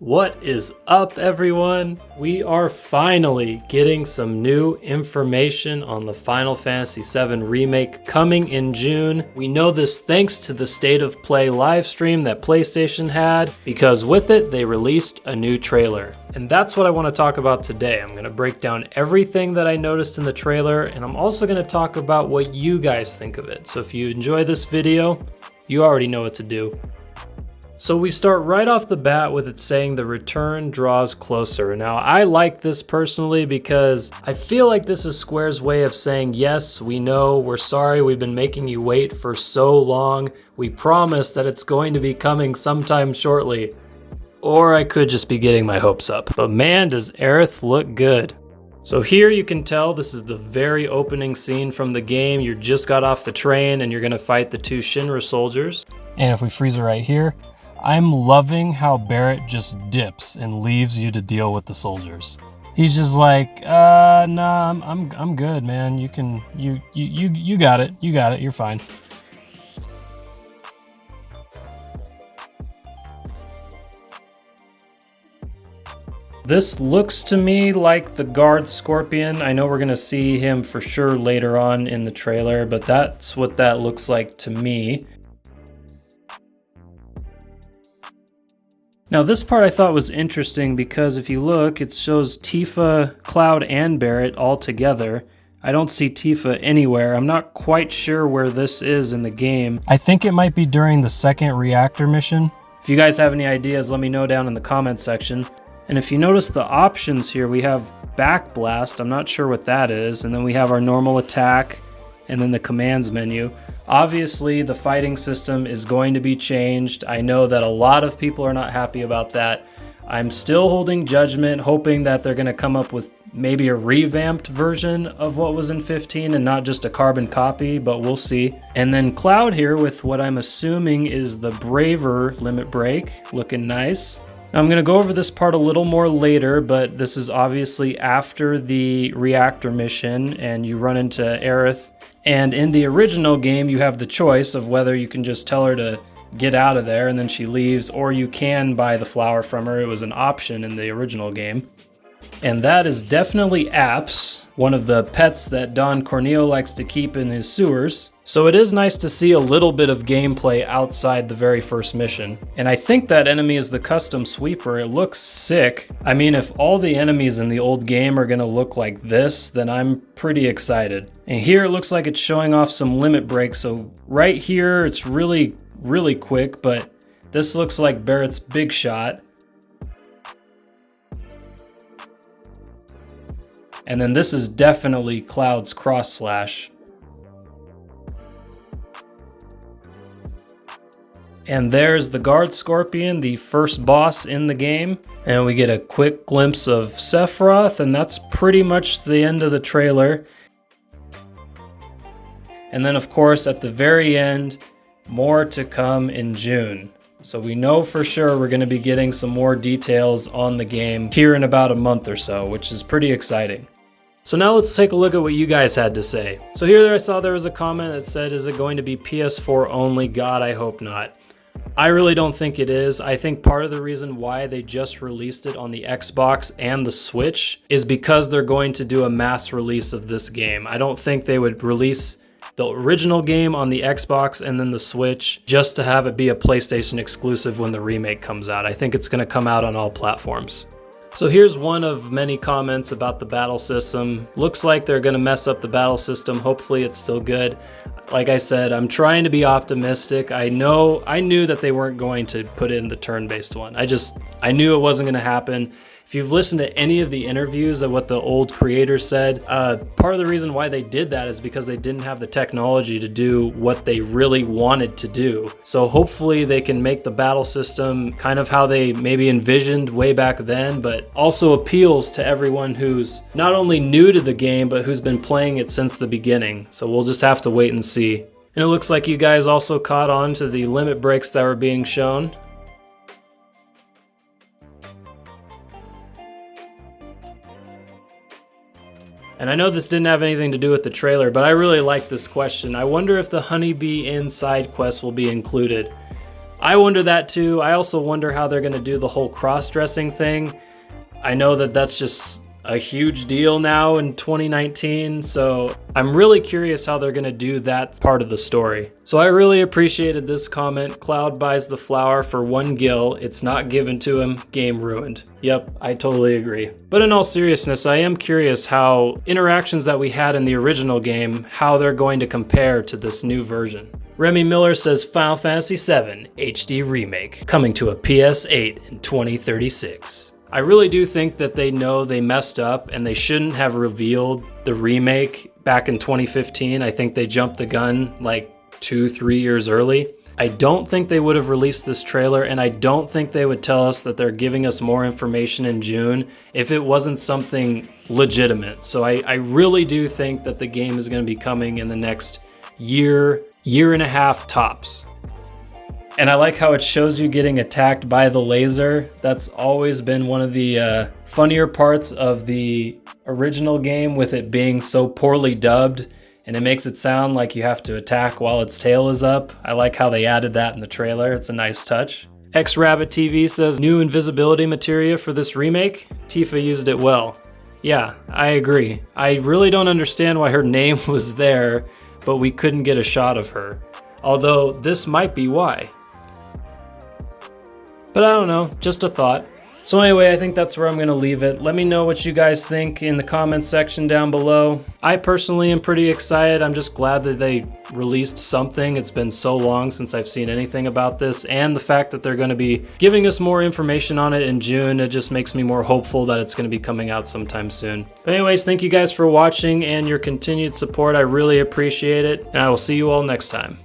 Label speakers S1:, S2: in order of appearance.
S1: What is up, everyone? We are finally getting some new information on the Final Fantasy VII Remake coming in June. We know this thanks to the State of Play livestream that PlayStation had, because with it, they released a new trailer. And that's what I want to talk about today. I'm going to break down everything that I noticed in the trailer, and I'm also going to talk about what you guys think of it. So if you enjoy this video, you already know what to do. So we start right off the bat with it saying the return draws closer. Now I like this personally because I feel like this is Square's way of saying, yes, we know, we're sorry, we've been making you wait for so long. We promise that it's going to be coming sometime shortly. Or I could just be getting my hopes up. But man, does Aerith look good. So here you can tell this is the very opening scene from the game. You just got off the train and you're gonna fight the two Shinra soldiers. And if we freeze it right here, I'm loving how Barrett just dips and leaves you to deal with the soldiers. He's just like, nah, I'm good, man. You got it. You got it. You're fine. This looks to me like the guard Scorpion. I know we're gonna see him for sure later on in the trailer, but that's what that looks like to me. Now this part I thought was interesting because if you look, it shows Tifa, Cloud, and Barrett all together. I don't see Tifa anywhere. I'm not quite sure where this is in the game. I think it might be during the second reactor mission. If you guys have any ideas, let me know down in the comments section. And if you notice the options here, we have Back Blast. I'm not sure what that is. And then we have our normal attack and then the commands menu. Obviously, the fighting system is going to be changed. I know that a lot of people are not happy about that. I'm still holding judgment, hoping that they're going to come up with maybe a revamped version of what was in 15 and not just a carbon copy, but we'll see. And then Cloud here with what I'm assuming is the Braver limit break, looking nice. Now, I'm going to go over this part a little more later, but this is obviously after the reactor mission and you run into Aerith. And in the original game, you have the choice of whether you can just tell her to get out of there and then she leaves, or you can buy the flower from her. It was an option in the original game. And that is definitely Apps, one of the pets that Don Corneo likes to keep in his sewers. So it is nice to see a little bit of gameplay outside the very first mission. And I think that enemy is the custom sweeper. It looks sick. I mean, if all the enemies in the old game are gonna look like this, then I'm pretty excited. And here it looks like it's showing off some limit breaks. So right here, it's really quick, but this looks like Barrett's big shot. And then this is definitely Cloud's cross slash. And there's the guard Scorpion, the first boss in the game. And we get a quick glimpse of Sephiroth, and that's pretty much the end of the trailer. And then of course at the very end, more to come in June. So we know for sure we're going to be getting some more details on the game here in about a month or so, which is pretty exciting. So now let's take a look at what you guys had to say. So here I saw there was a comment that said, is it going to be PS4 only? God, I hope not. I really don't think it is. I think part of the reason why they just released it on the Xbox and the Switch is because they're going to do a mass release of this game. I don't think they would release the original game on the Xbox and then the Switch just to have it be a PlayStation exclusive when the remake comes out. I think it's going to come out on all platforms. So here's one of many comments about the battle system. Looks like they're gonna mess up the battle system. Hopefully it's still good. Like I said, I'm trying to be optimistic. I knew that they weren't going to put in the turn-based one. I knew it wasn't gonna happen. If you've listened to any of the interviews of what the old creators said, part of the reason why they did that is because they didn't have the technology to do what they really wanted to do. So hopefully they can make the battle system kind of how they maybe envisioned way back then, but also appeals to everyone who's not only new to the game, but who's been playing it since the beginning. So we'll just have to wait and see. And it looks like you guys also caught on to the limit breaks that were being shown. And I know this didn't have anything to do with the trailer, but I really like this question. I wonder if the Honeybee Inn side quest will be included. I wonder that too. I also wonder how they're going to do the whole cross-dressing thing. I know that that's just a huge deal now in 2019, so I'm really curious how they're gonna do that part of the story. So I really appreciated this comment. Cloud buys the flower for 1 gil. It's not given to him. Game ruined. Yep, I totally agree. But in all seriousness, I am curious how interactions that we had in the original game, how they're going to compare to this new version. Remy Miller says Final Fantasy VII HD Remake coming to a PS8 in 2036. I really do think that they know they messed up and they shouldn't have revealed the remake back in 2015. I think they jumped the gun like 2-3 years early. I don't think they would have released this trailer, and I don't think they would tell us that they're giving us more information in June if it wasn't something legitimate. So I really do think that the game is going to be coming in the next year and a half tops. And I like how it shows you getting attacked by the laser. That's always been one of the funnier parts of the original game, with it being so poorly dubbed, and it makes it sound like you have to attack while its tail is up. I like how they added that in the trailer. It's a nice touch. X-Rabbit TV says new invisibility materia for this remake. Tifa used it well. Yeah, I agree. I really don't understand why her name was there, but we couldn't get a shot of her. Although this might be why. But I don't know, just a thought. So anyway, I think that's where I'm going to leave it. Let me know what you guys think in the comments section down below. I personally am pretty excited. I'm just glad that they released something. It's been so long since I've seen anything about this, and the fact that they're going to be giving us more information on it in June, it just makes me more hopeful that it's going to be coming out sometime soon. But anyways, thank you guys for watching and your continued support. I really appreciate it, and I will see you all next time.